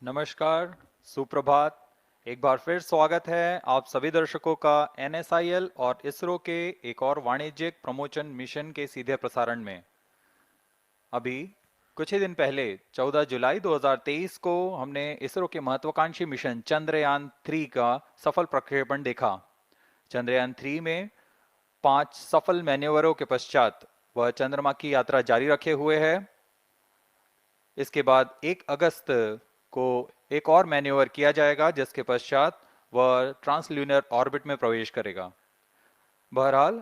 नमस्कार, सुप्रभात। एक बार फिर स्वागत है आप सभी दर्शकों का एनएसआईएल और इसरो के एक और वाणिज्यिक प्रमोशन मिशन के सीधे प्रसारण में। अभी कुछ ही दिन पहले 14 जुलाई 2023 को हमने इसरो के महत्वाकांक्षी मिशन चंद्रयान 3 का सफल प्रक्षेपण देखा। चंद्रयान 3 में 5 सफल मैन्योवरों के पश्चात वह चंद्रमा की यात्रा जारी रखे हुए है। इसके बाद 1 अगस्त को एक और मैन्यूवर किया जाएगा जिसके पश्चात वह ट्रांसल्यूनर ऑर्बिट में प्रवेश करेगा। बहरहाल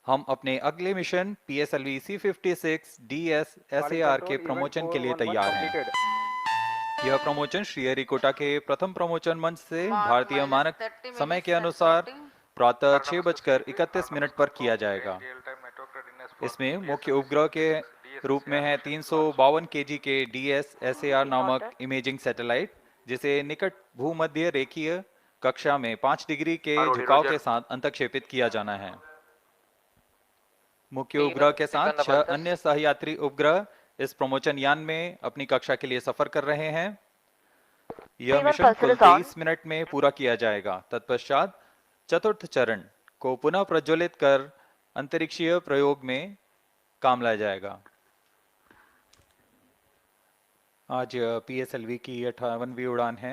हम अपने अगले मिशन PSLV C56 DSSAR के प्रमोशन के लिए तैयार हैं। यह प्रमोशन श्रीहरिकोटा के प्रथम प्रमोशन मंच से Mark भारतीय minus मानक 30 समय के minutes and अनुसार counting. प्रातः 6:31 पर किया जाएगा। इसमें मुख्य उपग्रह के रूप में है 352 kg के DSSAR नामक इमेजिंग सैटेलाइट, जिसे निकट भूमध्य रेखीय कक्षा में 5 डिग्री के झुकाव के साथ अंतक्षेपित किया जाना है। मुख्य उपग्रह के साथ 6 अन्य सहयात्री उपग्रह इस प्रमोशन यान में अपनी कक्षा के लिए सफर कर रहे हैं। यह मिशन कुल 23 मिनट में पूरा किया जाएगा। तत्पश्चात चतुर्थ चरण को पुनः प्रज्वलित कर अंतरिक्षीय प्रयोग में काम लाया जाएगा। आज PSLV की 58वीं उड़ान है।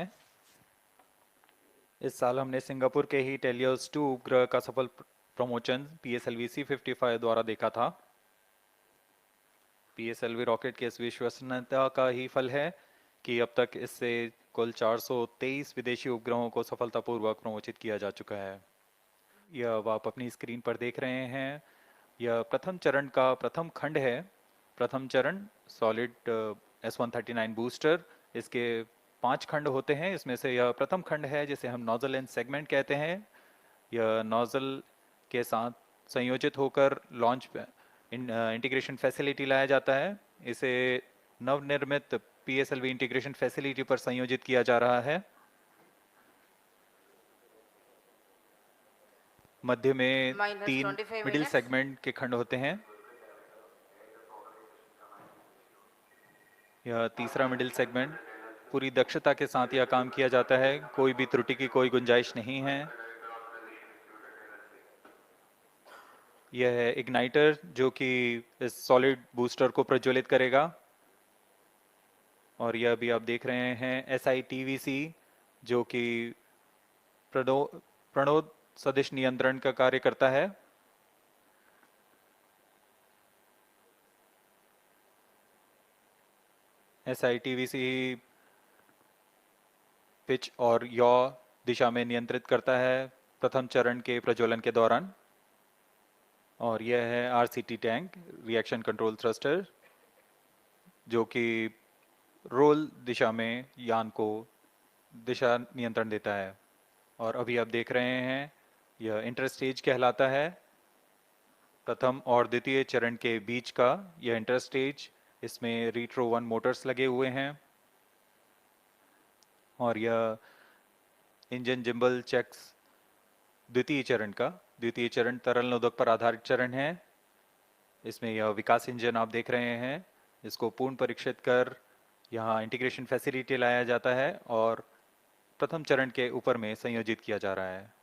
इस साल हमने सिंगापुर के ही टेलियोस 2 उपग्रह का सफल प्रमोशन PSLV C55 द्वारा देखा था। PSLV रॉकेट की इस विश्वसनीयता का ही फल है कि अब तक इससे कुल 423 विदेशी उपग्रहों को सफलतापूर्वक प्रमोचित किया जा चुका है। यह आप अपनी स्क्रीन पर देख रहे हैं। यह प्रथम चरण का प्रथम खंड है। प्रथम चरण सॉलिड S139 बूस्टर, इसके 5 खंड होते हैं। इसमें से यह प्रथम खंड है जिसे हम नोजल एंड सेगमेंट कहते हैं। यह नोजल के साथ संयोजित होकर लॉन्च इंटीग्रेशन फैसिलिटी लाया जाता है। इसे नवनिर्मित PSLV इंटीग्रेशन फैसिलिटी पर संयोजित किया जा रहा है। मध्य में Minus 3 25 मिडिल minutes. सेगमेंट के खंड होते हैं। यह तीसरा मिडिल सेगमेंट पूरी दक्षता के साथ यह काम किया जाता है। कोई भी त्रुटि की कोई गुंजाइश नहीं है। यह है इग्नाइटर जो कि इस सॉलिड बूस्टर को प्रज्वलित करेगा। और यह भी आप देख रहे हैं SITVC जो कि प्रणोद सदिश नियंत्रण का कार्य करता है। SITVC पिच और यॉ दिशा में नियंत्रित करता है प्रथम चरण के प्रज्वलन के दौरान। और यह है RCT tank, reaction control thruster, जो कि रोल दिशा में यान को दिशा नियंत्रण देता है। और अभी आप देख रहे हैं यह इंटरस्टेज कहलाता है। प्रथम और द्वितीय चरण के बीच का यह इंटरस्टेज, इसमें रीट्रो 1 मोटर्स लगे हुए हैं। और यह इंजन जिम्बल चेक्स द्वितीय चरण तरल नोदक पर आधारित चरण है। इसमें यह विकास इंजन आप देख रहे हैं। इसको पूर्ण परीक्षित कर यहाँ इंटीग्रेशन फैसिलिटी लाया जाता है और प्रथम चरण के ऊपर में संयोजित किया जा रहा है।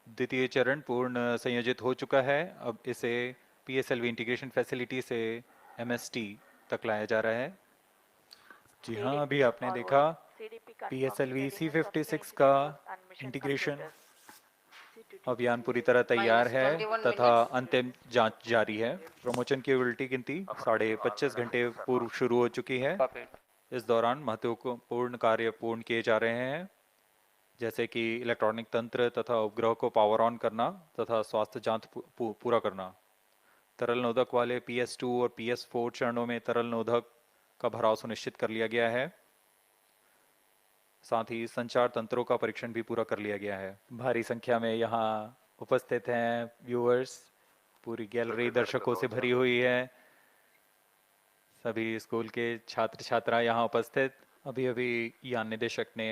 द्वितीय चरण पूर्ण संयोजित हो चुका है। अब इसे PSLV इंटीग्रेशन फैसिलिटी से MST तक लाया जा रहा है। जी हाँ, अभी आपने देखा PSLV C56 का इंटीग्रेशन अभियान पूरी तरह तैयार Minus है 21 तथा minutes. अंतिम जांच जारी है। प्रमोशन की उल्टी गिनती 25.5 घंटे पूर्व शुरू हो चुकी है। इस दौरान महत्वपूर्ण कार्य पूर्ण किए जा रहे हैं, जैसे कि इलेक्ट्रॉनिक तंत्र तथा उपग्रह को पावर ऑन करना तथा स्वास्थ्य जांच पूरा करना। तरल नोदक वाले PS2 और PS4 चरणों में तरल नोदक का भराव सुनिश्चित कर लिया गया है। साथ ही संचार तंत्रों का परीक्षण भी पूरा कर लिया गया है। भारी संख्या में यहाँ उपस्थित हैं व्यूअर्स। पूरी गैलरी दर्शकों से भरी हुई है। सभी स्कूल के छात्र छात्रा यहाँ उपस्थित। अभी अभी यान निदेशक ने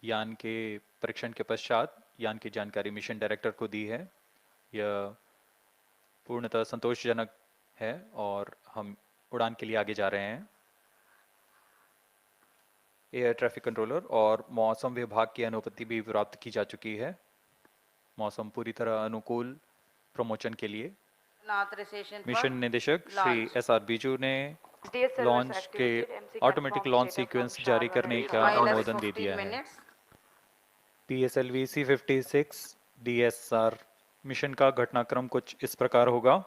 यान के परीक्षण के पश्चात यान की जानकारी मिशन डायरेक्टर को दी है। यह पूर्णतः संतोषजनक है और हम उड़ान के लिए आगे जा रहे हैं। एयर ट्रैफिक कंट्रोलर और मौसम विभाग की अनुमति भी प्राप्त की जा चुकी है। मौसम पूरी तरह अनुकूल प्रमोशन के लिए। Authorization for मिशन निदेशक Shri launch. S R Biju ने Dear service लॉन्च के activated, MC automatic confirmed launch data from sequence जारी Sharwar करने and का Sharwar. Minus अनुमोदन दे 15 दिया है। minutes. PSLV C56 DSR mission का घटनाक्रम कुछ इस प्रकार होगा।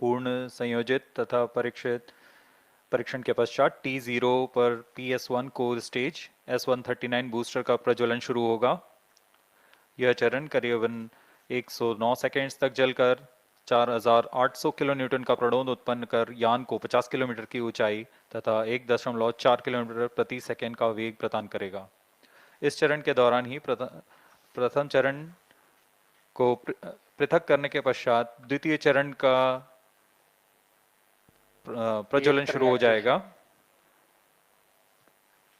पूर्ण संयोजित तथा परीक्षण के पश्चात T0 पर PS1 core stage S139 booster का प्रज्वलन शुरू होगा। यह चरण करीबन 109 सेकेंड्स तक जलकर 4800 किलोन्यूटन का प्रणोद उत्पन्न कर यान को 50 किलोमीटर की ऊंचाई तथा 1.4 किलोमीटर प्रति सेकंड का वेग प्रदान करेगा। इस चरण के दौरान ही प्रथम चरण को पृथक करने के पश्चात द्वितीय चरण का प्रज्वलन शुरू हो जाएगा।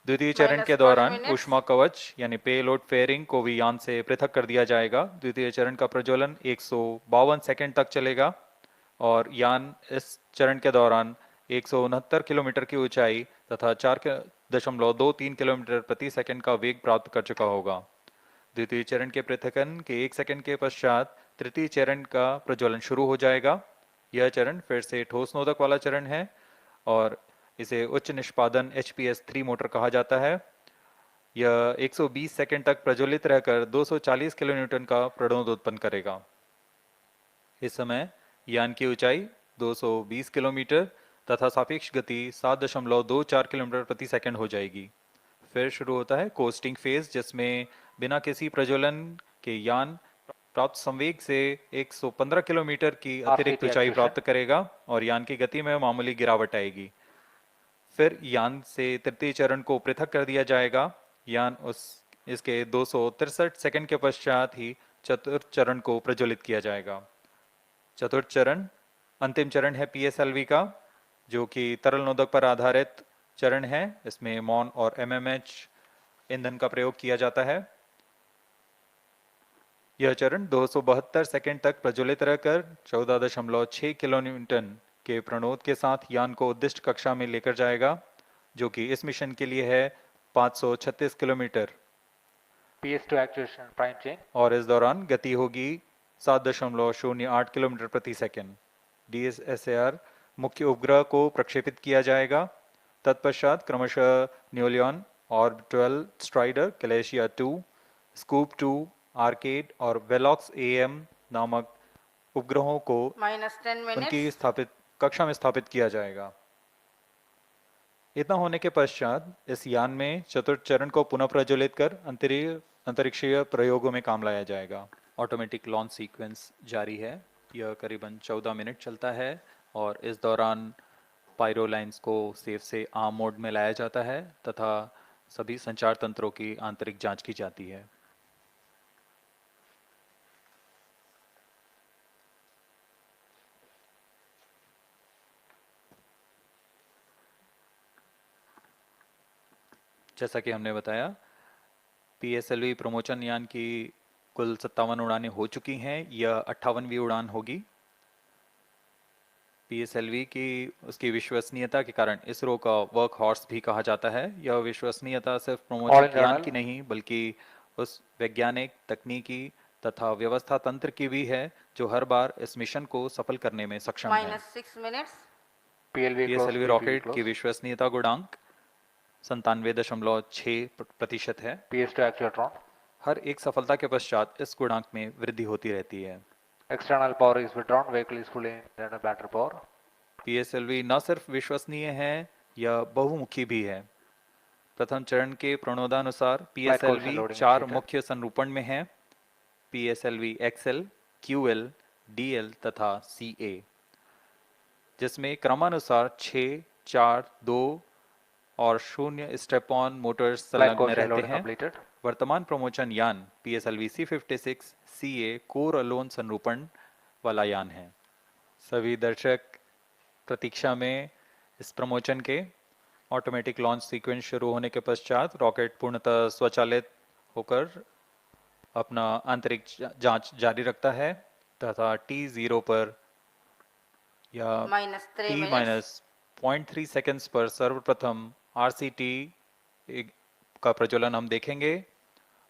द्वितीय चरण के दौरान ऊष्मा कवच यानी पेलोड फेयरिंग को भी यान से पृथक कर दिया जाएगा। द्वितीय चरण का प्रज्वलन 152 सेकंड तक चलेगा और यान इस चरण के दौरान 169 किलोमीटर की ऊंचाई तथा 4.23 किलोमीटर प्रति सेकंड का वेग प्राप्त कर चुका होगा। द्वितीय चरण के पृथकन के 1 सेकंड के पश्चात तृतीय चरण का प्रज्वलन शुरू हो जाएगा। यह चरण फिर से ठोस नोदक वाला चरण है और इसे उच्च निष्पादन HPS-3 मोटर कहा जाता है। यह 120 सेकंड तक प्रज्वलित रहकर 240 किलोन्यूटन का प्रणोद उत्पन्न करेगा। इस समय यान की ऊंचाई 220 किलोमीटर तथा सापेक्ष गति 7.24 किलोमीटर प्रति सेकंड हो जाएगी। फिर शुरू होता है कोस्टिंग फेज, जिसमें बिना किसी प्रज्वलन के यान प्राप्त संवेग से 115 किलोमीटर की अतिरिक्त ऊंचाई प्राप्त करेगा और यान की गति में मामूली गिरावट आएगी। फिर यान से तृतीय चरण को पृथक कर दिया जाएगा। यान इसके 263 सेकंड के पश्चात ही चतुर्थ चरण को प्रज्वलित किया जाएगा। चतुर्थ चरण अंतिम चरण है PSLV का, जो कि तरल नोदक पर आधारित चरण है। इसमें MON और MMH ईंधन का प्रयोग किया जाता है। यह चरण 272 सेकंड तक प्रज्वलित रहकर 14.6 किलोन्यूटन के प्रणोद के साथ यान को उद्दिष्ट कक्षा में लेकर जाएगा, जो कि इस मिशन के लिए है 536 kilometre. PS2 actuation prime chain. और इस दौरान गति होगी 7.08 किलोमीटर प्रति सेकंड। DSAR मुख्य उपग्रह को प्रक्षेपित किया जाएगा। तत्पश्चात क्रमशः न्यूलियन, ऑर्बिटल स्ट्राइडर, कैलेशिया 2, स्कूप 2, आर्केड और वेलॉक्स AM नामक उपग्रहों को Minus 10 उनकी minutes. कक्षा में स्थापित किया जाएगा। इतना होने के पश्चात इस यान में चतुर्थ चरण को पुनः प्रज्वलित कर अंतरिक्षीय प्रयोगों में काम लाया जाएगा। ऑटोमेटिक लॉन्च सीक्वेंस जारी है। यह करीबन 14 मिनट चलता है और इस दौरान पायरो लाइन्स को सेफ से आर्म मोड में लाया जाता है तथा सभी संचार तंत्रों की आंतरिक जांच की जाती है। जैसा कि हमने बताया, PSLV प्रमोशन यान की कुल 57 उड़ानें हो चुकी हैं। यह 58वीं उड़ान होगी। PSLV की उसकी विश्वसनीयता के कारण इसरो का वर्क हॉर्स भी कहा जाता है। यह विश्वसनीयता सिर्फ प्रमोशन यान की नहीं बल्कि उस वैज्ञानिक, तकनीकी तथा व्यवस्था तंत्र की भी है जो हर बार इस मिशन को सफल करने में सक्षम है। Minus 6 minutes. PSLV रॉकेट की विश्वसनीयता गुणांक 97.6% है। PS2 एक्चुएट्रॉन। हर एक सफलता के पश्चात इस गुणांक में वृद्धि होती रहती है। External power is withdrawn, vehicle is fully in battery power. PSLV न सिर्फ विश्वसनीय है, यह बहुमुखी भी है। प्रथम चरण के प्रणोदानुसार PSLV 4 मुख्य संरूपण में है: PSLV XL, QL, DL तथा CA, जिसमें क्रमानुसार 6, 4, 2 और 0 स्टेप ऑन मोटर्स संलग्न रहते हैं। वर्तमान प्रमोशन यान PSLV C56 CA core alone संरूपण वाला यान है। सभी दर्शक प्रतीक्षा में इस प्रमोशन के ऑटोमेटिक लॉन्च सीक्वेंस शुरू होने के पश्चात रॉकेट पूर्णतः स्वचालित होकर अपना आंतरिक जांच जारी रखता है तथा T0 पर या minus 3 t minutes, minus 0.3 seconds पर सर्वप्रथम RCT का प्रज्वलन हम देखेंगे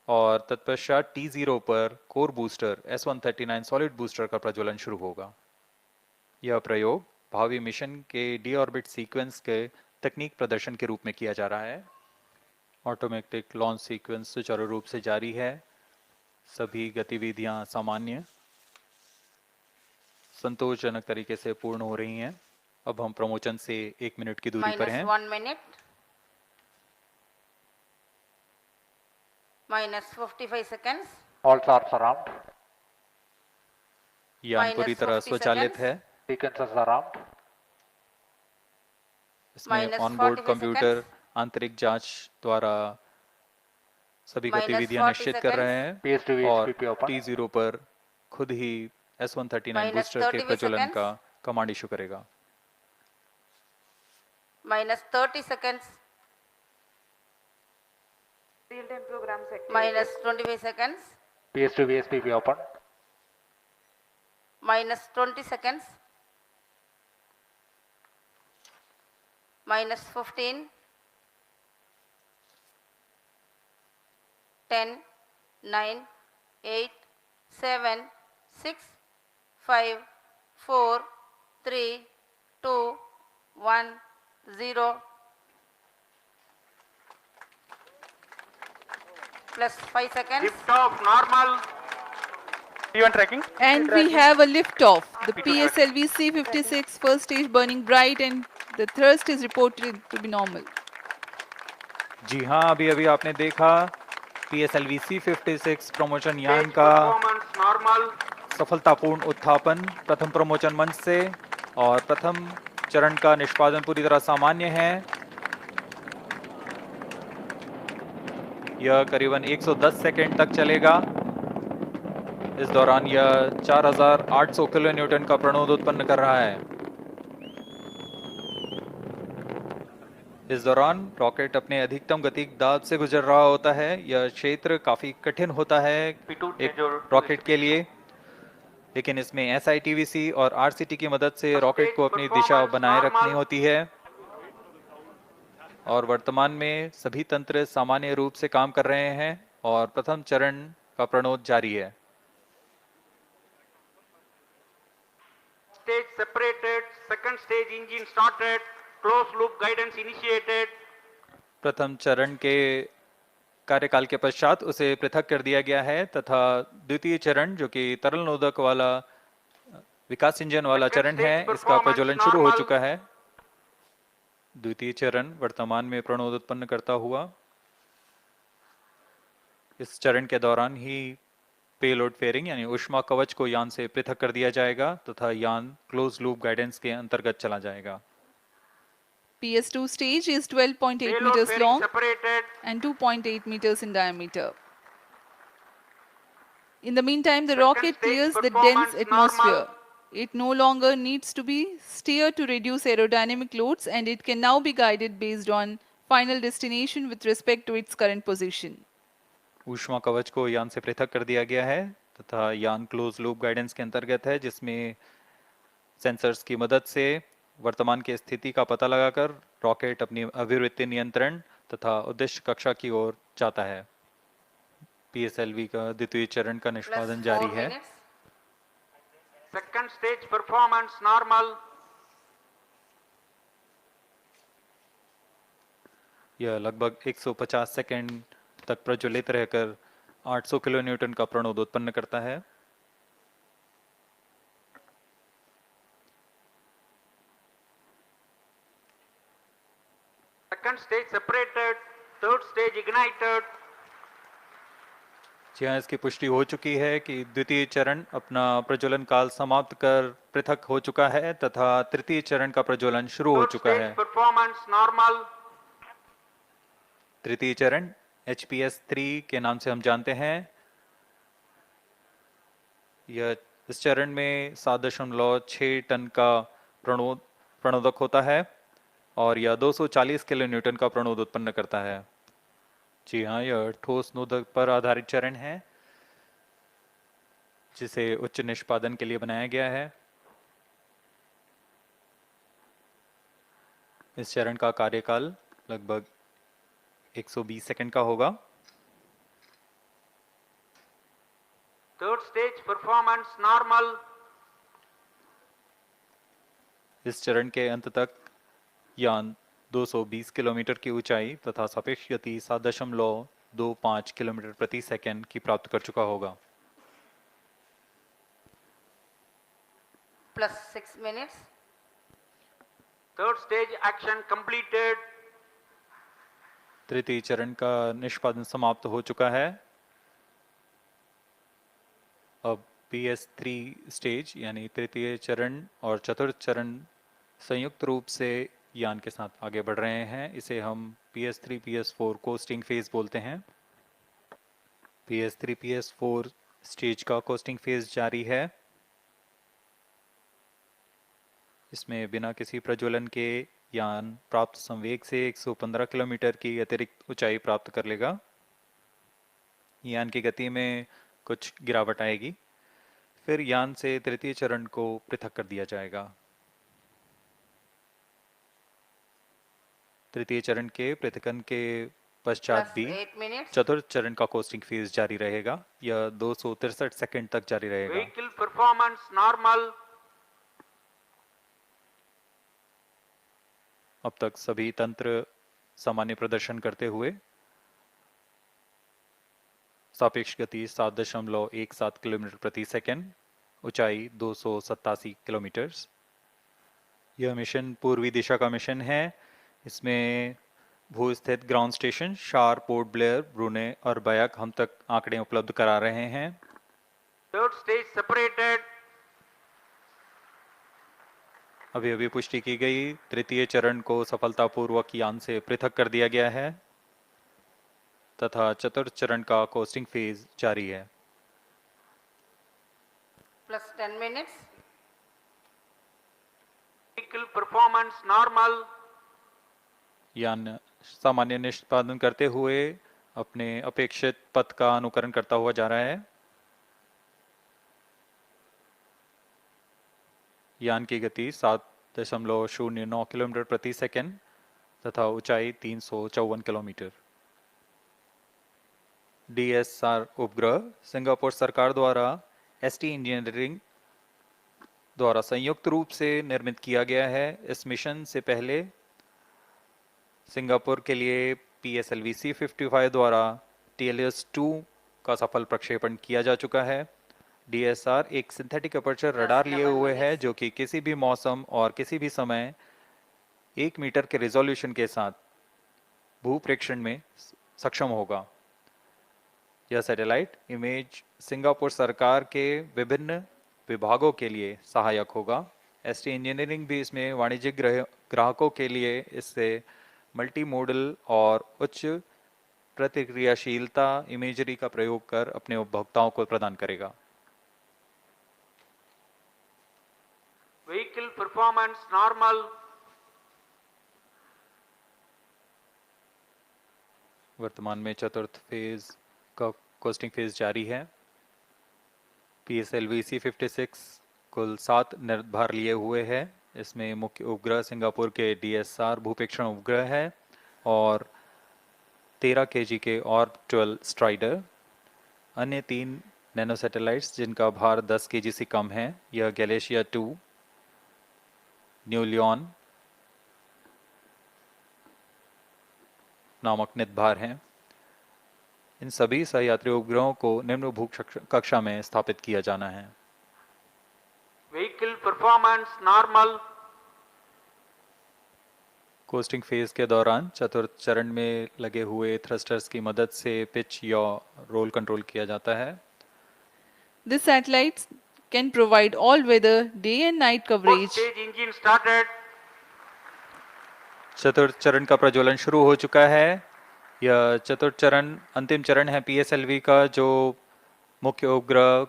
और तत्पश्चात T0 पर core booster S139 solid booster का प्रज्वलन शुरू होगा। यह प्रयोग भावी मिशन के डी ऑर्बिट सीक्वेंस के तकनीक प्रदर्शन के रूप में किया जा रहा है। ऑटोमेटिक लॉन्च सीक्वेंस सुचारू रूप से जारी है। सभी गतिविधियां सामान्य संतोषजनक तरीके से पूर्ण हो रही हैं। अब हम प्रमोशन से 1 मिनट की दूरी पर minus हैं। 1 minute, minus 55 seconds, All stars are armed. यान minus पूरी तरह 50 स्वचालित seconds, है। Sequencers are armed. इसमें minus ऑनबोर्ड 45 कंप्यूटर seconds, आंतरिक जांच द्वारा सभी minus गतिविधियां 40 निश्चित कर रहे seconds, हैं PS2 और VSPP open. T0 पर खुद ही S139 minus बूस्टर के 30 प्रज्वलन seconds, का कमांड इशू करेगा। minus 30 seconds, Real-time programs activated. minus 25 seconds, PS2 VSPP open. minus 20 seconds, minus 15, 10, 9, 8, 7, 6, 5, 4, 3, 2, 1, 0, plus 5 seconds, Lift off normal. T1 tracking. And we have a liftoff. The PSLV C-56 first stage burning bright and the thrust is reported to be normal. जी हाँ, अभी अभी आपने देखा PSLV C-56 promotion यान Stage का performance normal. सफलतापूर्ण उत्थापन प्रथम promotion मंच से और प्रथम चरण का निष्पादन पूरी तरह सामान्य है। यह करीबन 110 सेकंड तक चलेगा। इस दौरान यह 4800 किलो न्यूटन का प्रणोद उत्पन्न कर रहा है। इस दौरान रॉकेट अपने अधिकतम गतिक दाब से गुजर रहा होता है। यह क्षेत्र काफी कठिन होता है एक रॉकेट के लिए, लेकिन इसमें SITVC और RCT की मदद से रॉकेट को अपनी दिशा बनाए रखनी होती है और वर्तमान में सभी तंत्र सामान्य रूप से काम कर रहे हैं और प्रथम चरण का प्रणोद जारी है। Stage separated. Second stage engine started. Closed loop guidance initiated. प्रथम चरण के कार्यकाल के पश्चात उसे पृथक कर दिया गया है तथा द्वितीय चरण जो कि तरल नोदक वाला विकास इंजन वाला चरण है, इसका प्रज्वलन शुरू हो चुका है। द्वितीय चरण वर्तमान में प्रणोद उत्पन्न करता हुआ इस चरण के दौरान ही पेलोड फेयरिंग यानी ऊष्मा कवच को यान से पृथक कर दिया जाएगा तथा यान क्लोज लूप गाइडेंस के अंतर्गत चला जाएगा। PS2 stage is 12.8 Payload meters fairing long separated. and 2.8 meters in diameter. In the meantime, the Second rocket stage clears the performance dense atmosphere. normal. It no longer needs to be steered to reduce aerodynamic loads and it can now be guided based on final destination with respect to its current position. ऊष्मा कवच को यान से पृथक कर दिया गया है तथा यान क्लोज लूप गाइडेंस के अंतर्गत है, जिसमें सेंसर्स की मदद से वर्तमान की स्थिति का पता लगाकर रॉकेट अपनी अभिवृत्ति नियंत्रण तथा उद्देश्य कक्षा की ओर जाता है। PSLV का द्वितीय चरण का plus निष्पादन 4 जारी है। minutes, Second stage performance normal. यह लगभग 150 सेकंड तक प्रज्वलित रहकर 800 किलो न्यूटन का प्रणोद उत्पन्न करता है। Second stage separated. Third stage ignited. जी हाँ, इसकी पुष्टि हो चुकी है कि द्वितीय चरण अपना प्रज्वलन काल समाप्त कर पृथक हो चुका है तथा तृतीय चरण का प्रज्वलन शुरू हो Third चुका stage है। performance normal. तृतीय चरण HPS-3 के नाम से हम जानते हैं। यह इस चरण में 7.6 टन का प्रणोदक होता है और यह 240 किलो न्यूटन का प्रणोद उत्पन्न करता है। जी हाँ, यह ठोस नोदक पर आधारित चरण है जिसे उच्च निष्पादन के लिए बनाया गया है। इस चरण का कार्यकाल लगभग 120 सेकंड का होगा। Third stage performance normal. इस चरण के अंत तक यान 220 किलोमीटर की ऊंचाई तथा सापेक्ष गति 7.25 किलोमीटर प्रति सेकंड की प्राप्त कर चुका होगा। plus 6 minutes. Third stage action completed. तृतीय चरण का निष्पादन समाप्त हो चुका है। अब PS3 स्टेज यानी तृतीय चरण और चतुर्थ चरण संयुक्त रूप से यान के साथ आगे बढ़ रहे हैं। इसे हम PS3 PS4 कोस्टिंग फेज बोलते हैं। PS3 PS4 स्टेज का कोस्टिंग फेज जारी है। इसमें बिना किसी प्रज्वलन के यान प्राप्त संवेग से 115 किलोमीटर की अतिरिक्त ऊंचाई प्राप्त कर लेगा। यान की गति में कुछ गिरावट आएगी, फिर यान से तृतीय चरण को पृथक कर दिया जाएगा। तृतीय चरण के पृथकन के पश्चात Plus भी 8 minutes. चतुर्थ चरण का कोस्टिंग फेज जारी रहेगा। यह 263 सेकंड तक जारी रहेगा। Vehicle performance normal. अब तक सभी तंत्र सामान्य प्रदर्शन करते हुए सापेक्ष गति 7.17 किलोमीटर प्रति सेकंड, ऊंचाई 287 किलोमीटर। यह मिशन पूर्वी दिशा का मिशन है। इसमें भू स्थित ग्राउंड स्टेशन शार, पोर्ट ब्लेयर, ब्रूने और बयाक हम तक आंकड़े उपलब्ध करा रहे हैं। Third stage separated. अभी अभी पुष्टि की गई, तृतीय चरण को सफलतापूर्वक यान से पृथक कर दिया गया है तथा चतुर्थ चरण का कोस्टिंग फेज जारी है। Plus 10 minutes. Vehicle performance normal. यान सामान्य निष्पादन करते हुए अपने अपेक्षित पथ का अनुकरण करता हुआ जा रहा है। यान की गति 7.09 किलोमीटर प्रति सेकंड तथा ऊंचाई 354 किलोमीटर। DSR उपग्रह सिंगापुर सरकार द्वारा ST इंजीनियरिंग द्वारा संयुक्त रूप से निर्मित किया गया है। इस मिशन से पहले सिंगापुर के लिए PSLV C-55 द्वारा TLS-2 का सफल प्रक्षेपण किया जा चुका है। DSR एक सिंथेटिक अपर्चर रडार लिए हुए है जो कि किसी भी मौसम और किसी भी समय 1 मीटर के रिजोल्यूशन के साथ भूप्रेक्षण में सक्षम होगा। यह सैटेलाइट इमेज सिंगापुर सरकार के विभिन्न विभागों के लिए सहायक होगा। ST इंजीनियरिंग भी इसमें वाणिज्यिक ग्राहकों के लिए इससे मल्टी मॉडल और उच्च प्रतिक्रियाशीलता इमेजरी का प्रयोग कर अपने उपभोक्ताओं को प्रदान करेगा। Vehicle performance normal. वर्तमान में चतुर्थ फेज का कोस्टिंग फेज जारी है। PSLV C-56 कुल 7 निर्धार लिए हुए है। इसमें मुख्य उपग्रह सिंगापुर के DSR भूपेक्षण उपग्रह है और 13 kg के ऑर्बिटल स्ट्राइडर। अन्य 3 नैनो सैटेलाइट्स जिनका भार 10 kg से कम है, यह गैलेशिया 2, न्यू लियोन नामक नितभार हैं। इन सभी सहयात्री उपग्रहों को निम्न भू कक्षा में स्थापित किया जाना है। Vehicle performance normal. Costing phase के दौरान चतुर्थ चरण में लगे हुए थ्रस्टर्स की मदद से पिच या रोल कंट्रोल किया जाता है। This satellites can provide all-weather day and night Fourth coverage. stage engine started. चतुर्थ चरण का प्रज्वलन शुरू हो चुका है। यह चतुर्थ चरण अंतिम चरण है PSLV का, जो मुख्य उपग्रह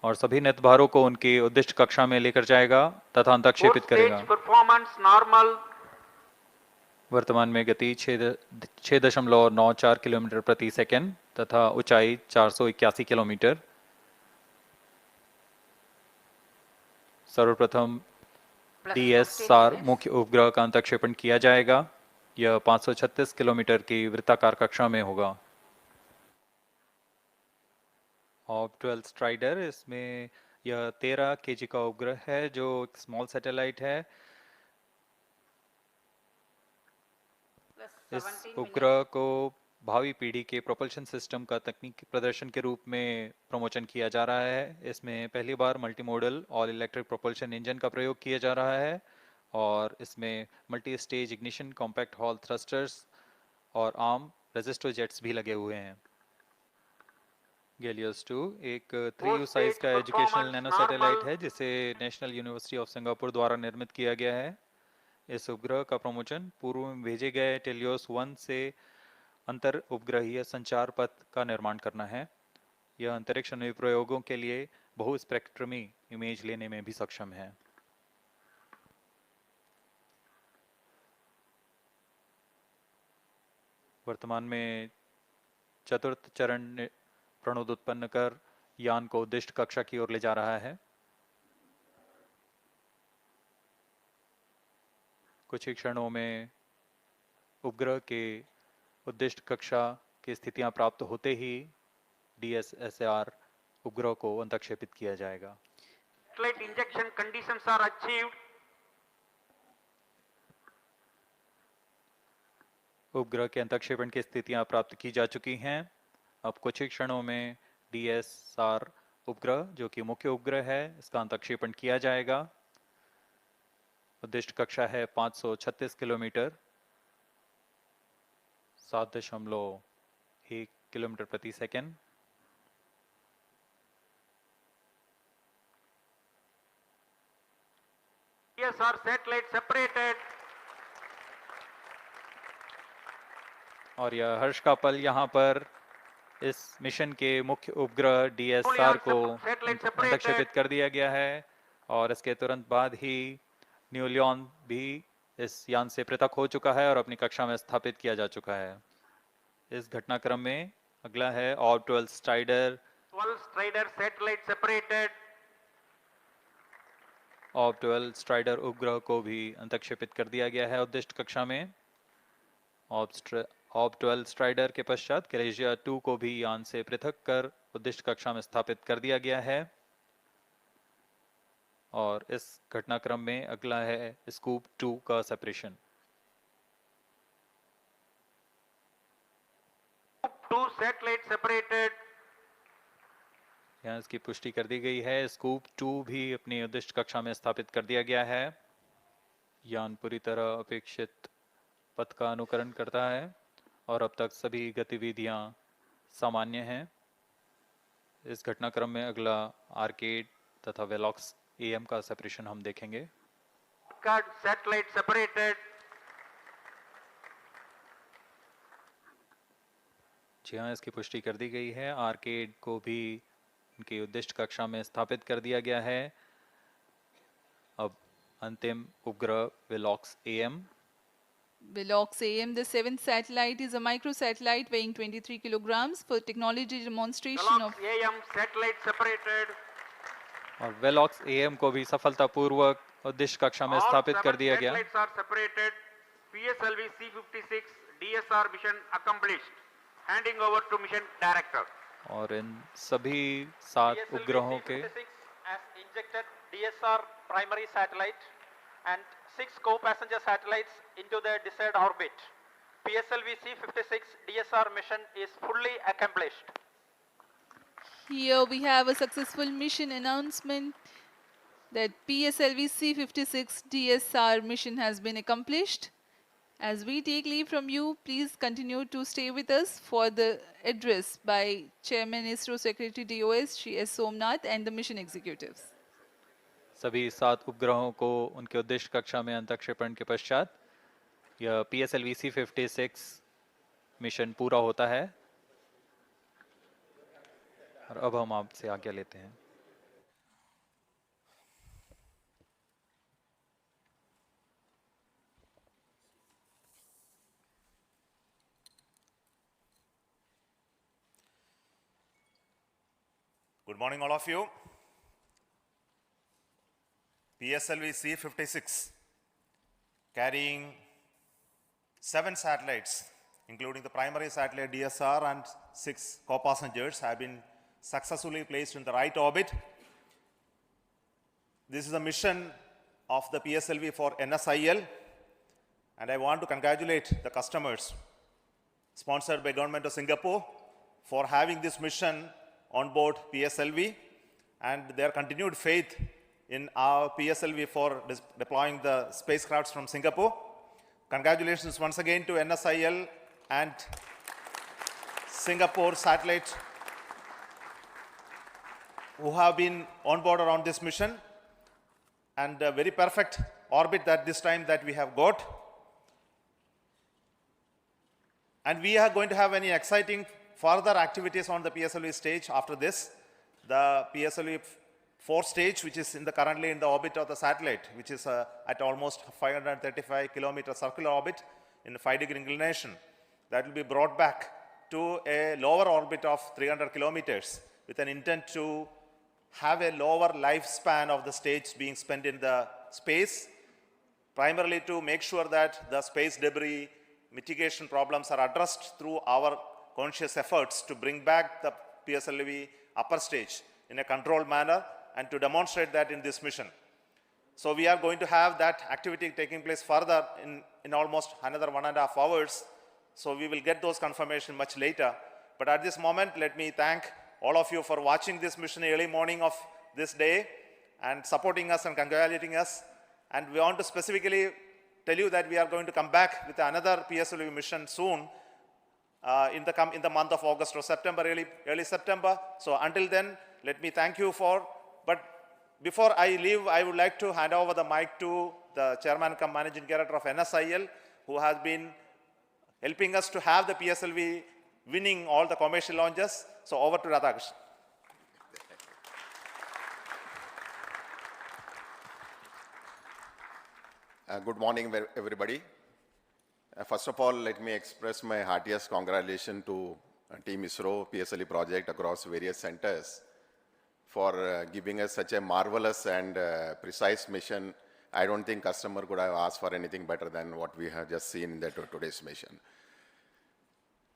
और सभी नितभारों को उनकी उद्दिष्ट कक्षा में लेकर जाएगा तथा Fourth अंतक्षेपित करेगा। stage performance normal. वर्तमान में गति 6.94 किलोमीटर प्रति सेकंड तथा ऊंचाई 481 किलोमीटर। सर्वप्रथम plus 15 DSR minutes. मुख्य उपग्रह का अंतक्षेपण किया जाएगा। यह 536 किलोमीटर की वृत्ताकार कक्षा में होगा। ऑप्टिकल स्ट्राइडर, इसमें यह 13 केजी का उपग्रह है जो एक स्मॉल सैटेलाइट है। Plus इस 17 उपग्रह minutes. को भावी पीढ़ी के प्रोपल्शन सिस्टम का तकनीकी प्रदर्शन के रूप में प्रमोशन किया जा रहा है। इसमें पहली बार multi modal all electric propulsion engine का प्रयोग किया जा रहा है और इसमें multi stage ignition, compact hall thrusters और आर्म रेजिस्टर जेट्स भी लगे हुए हैं। गैलियस 2 एक 3U साइज का एजुकेशनल नैनो सैटेलाइट है जिसे नेशनल यूनिवर्सिटी ऑफ सिंगापुर द्वारा निर्मित किया गया है। इस उपग्रह का प्रमोशन पूर्व में भेजे गए टेलियोस 1 से अंतर उपग्रहीय संचार पथ का निर्माण करना है। यह अंतरिक्ष अनुप्रयोगों के लिए बहुस्पेक्ट्रमी इमेज लेने में भी सक्षम है। वर्तमान में चतुर्थ चरण ने प्रणोद उत्पन्न कर यान को उद्दिष्ट कक्षा की ओर ले जा रहा है। कुछ ही क्षणों में उपग्रह के उद्दिष्ट कक्षा की स्थितियां प्राप्त होते ही DSSR उपग्रह को अंतक्षेपित किया जाएगा। Satellite injection conditions are achieved. उपग्रह के अंतक्षेपण की स्थितियां प्राप्त की जा चुकी हैं। अब कुछ ही क्षणों में DSR उपग्रह, जो कि मुख्य उपग्रह है, इसका अंतक्षेपण किया जाएगा। उद्दिष्ट कक्षा है 536 किलोमीटर, 7.1 किलोमीटर प्रति सेकंड। DSR satellite separated. और यह हर्ष का पल यहाँ पर इस मिशन के मुख्य उपग्रह DSR को अंतक्षेपित कर दिया गया है और इसके तुरंत बाद ही न्यूलियन भी इस यान से पृथक हो चुका है और अपनी कक्षा में स्थापित किया जा चुका है। इस घटनाक्रम में अगला है optical strider. 12 Strider satellite separated. Optical strider उपग्रह को भी अंतक्षेपित कर दिया गया है उद्दिष्ट कक्षा में। ऑप्टिकल स्ट्राइडर के पश्चात कैलेजिया 2 को भी यान से पृथक कर उद्दिष्ट कक्षा में स्थापित कर दिया गया है। और इस घटनाक्रम में अगला है स्कूप 2 का सेपरेशन। 2 satellite separated. यहाँ इसकी पुष्टि कर दी गई है। स्कूप 2 भी अपनी उद्दिष्ट कक्षा में स्थापित कर दिया गया है। यान पूरी तरह अपेक्षित पथ का अनुकरण करता है और अब तक सभी गतिविधियां सामान्य हैं। इस घटनाक्रम में अगला आर्केड तथा वेलॉक्स AM का सेपरेशन हम देखेंगे। Card satellite separated. जी हाँ, इसकी पुष्टि कर दी गई है। आर्केड को भी उनकी उद्दिष्ट कक्षा में स्थापित कर दिया गया है। अब अंतिम उपग्रह Velox AM। Velox AM, the seventh satellite, is a microsatellite weighing 23 kilograms for technology demonstration of Velox AM satellite separated. और वेलॉक्स AM को भी सफलतापूर्वक उद्दिष्ट कक्षा में All स्थापित कर 7 दिया गया। satellites are separated. PSLV C56 DSR mission accomplished. Handing over to mission director. और इन सभी 7 उपग्रहों के has injected DSR primary satellite and 6 co-passenger satellites into their desired orbit. PSLV C56 DSR mission is fully accomplished. Here we have a successful mission announcement that PSLV C56 DSR mission has been accomplished. As we take leave from you, please continue to stay with us for the address by Chairman ISRO Secretary DOS Shri S. Somnath and the mission executives. सभी 7 उपग्रहों को उनके उद्दिष्ट कक्षा में अंतक्षेपण के पश्चात यह PSLV C56 मिशन पूरा होता है और अब हम आपसे आज्ञा लेते हैं। Good morning, all of you. PSLV C56 carrying 7 satellites, including the primary satellite DSR and 6 co-passengers, have been successfully placed in the right orbit. This is a mission of the PSLV for NSIL, and I want to congratulate the customers sponsored by Government of Singapore for having this mission on board PSLV and their continued faith in our PSLV for deploying the spacecrafts from Singapore. Congratulations once again to NSIL and Singapore Satellite who have been on board around this mission, and a very perfect orbit that this time that we have got. And we are going to have any exciting further activities on the PSLV stage after this. The PSLV 4 stage, which is currently in the orbit of the satellite, which is at almost 535 kilometer circular orbit in a 5-degree inclination, that will be brought back to a lower orbit of 300 kilometers with an intent to have a lower lifespan of the stage being spent in the space, primarily to make sure that the space debris mitigation problems are addressed through our conscious efforts to bring back the PSLV upper stage in a controlled manner and to demonstrate that in this mission. So we are going to have that activity taking place further in almost another 1.5 hours. So we will get those confirmation much later. But at this moment, let me thank all of you for watching this mission early morning of this day and supporting us and congratulating us. And we want to specifically tell you that we are going to come back with another PSLV mission soon in the month of August or September, early September. So until then, let me thank you for. But before I leave, I would like to hand over the mic to the chairman cum managing director of NSIL, who has been helping us to have the PSLV winning all the commercial launches. So over to Radhakrishnan. Good morning, everybody. First of all, let me express my heartiest congratulations to Team ISRO PSLV project across various centers for giving us such a marvelous and precise mission. I don't think customer could have asked for anything better than what we have just seen in today's mission.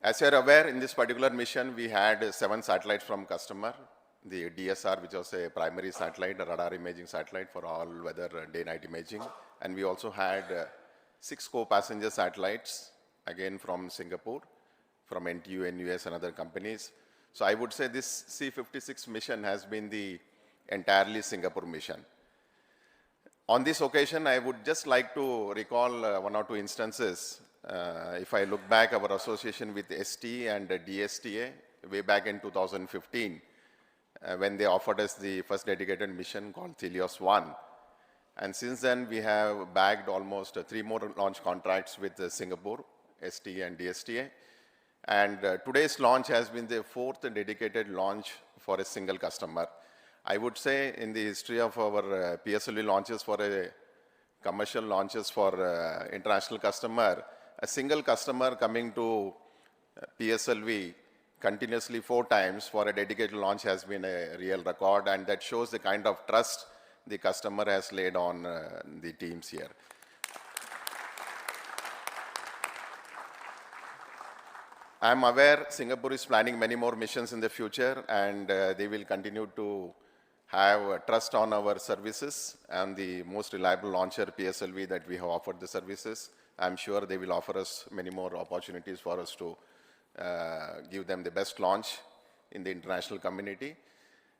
As you are aware, in this particular mission, we had 7 satellites from customer. The DSR, which was a primary satellite, a radar imaging satellite for all weather day-night imaging. And we also had 6 co-passenger satellites, again from Singapore, from NTU, NUS, and other companies. So I would say this C56 mission has been the entirely Singapore mission. On this occasion, I would just like to recall 1 or 2 instances. If I look back, our association with ST and DSTA way back in 2015, when they offered us the first dedicated mission called Helios 1. And since then, we have bagged almost 3 more launch contracts with Singapore, ST and DSTA. And today's launch has been the 4th dedicated launch for a single customer. I would say in the history of our PSLV launches for a commercial launches for international customer, a single customer coming to PSLV continuously 4 times for a dedicated launch has been a real record, and that shows the kind of trust the customer has laid on the teams here. I'm aware Singapore is planning many more missions in the future, and they will continue to have trust on our services and the most reliable launcher PSLV that we have offered the services. I'm sure they will offer us many more opportunities for us to give them the best launch in the international community.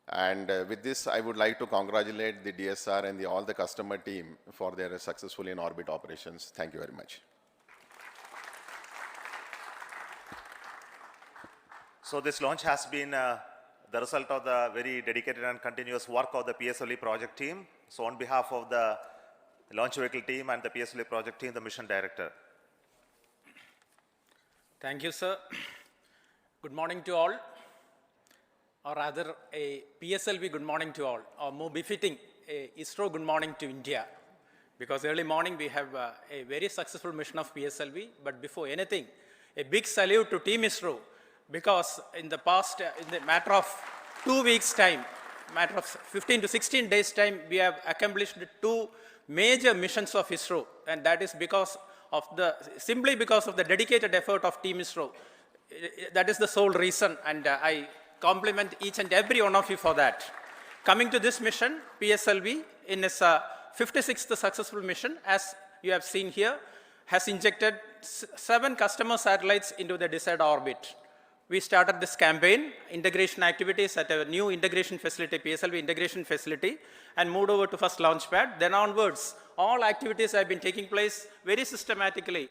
And with this, I would like to congratulate the DSR and all the customer team for their successful in-orbit operations. Thank you very much. So this launch has been the result of the very dedicated and continuous work of the PSLV project team. So on behalf of the launch vehicle team and the PSLV project team, the mission director. Thank you, sir. Good morning to all, or rather a PSLV good morning to all, or more befitting a ISRO good morning to India. Because early morning we have a very successful mission of PSLV, but before anything, a big salute to Team ISRO, because in the past, in the matter of 2 weeks' time, matter of 15 to 16 days time, we have accomplished 2 major missions of ISRO, and that is simply because of the dedicated effort of Team ISRO. That is the sole reason, and I compliment each and every one of you for that. Coming to this mission, PSLV, in its 56th successful mission, as you have seen here, has injected 7 customer satellites into the desired orbit. We started this campaign, integration activities at a new integration facility, PSLV integration facility, and moved over to first launch pad. Then onwards, all activities have been taking place very systematically.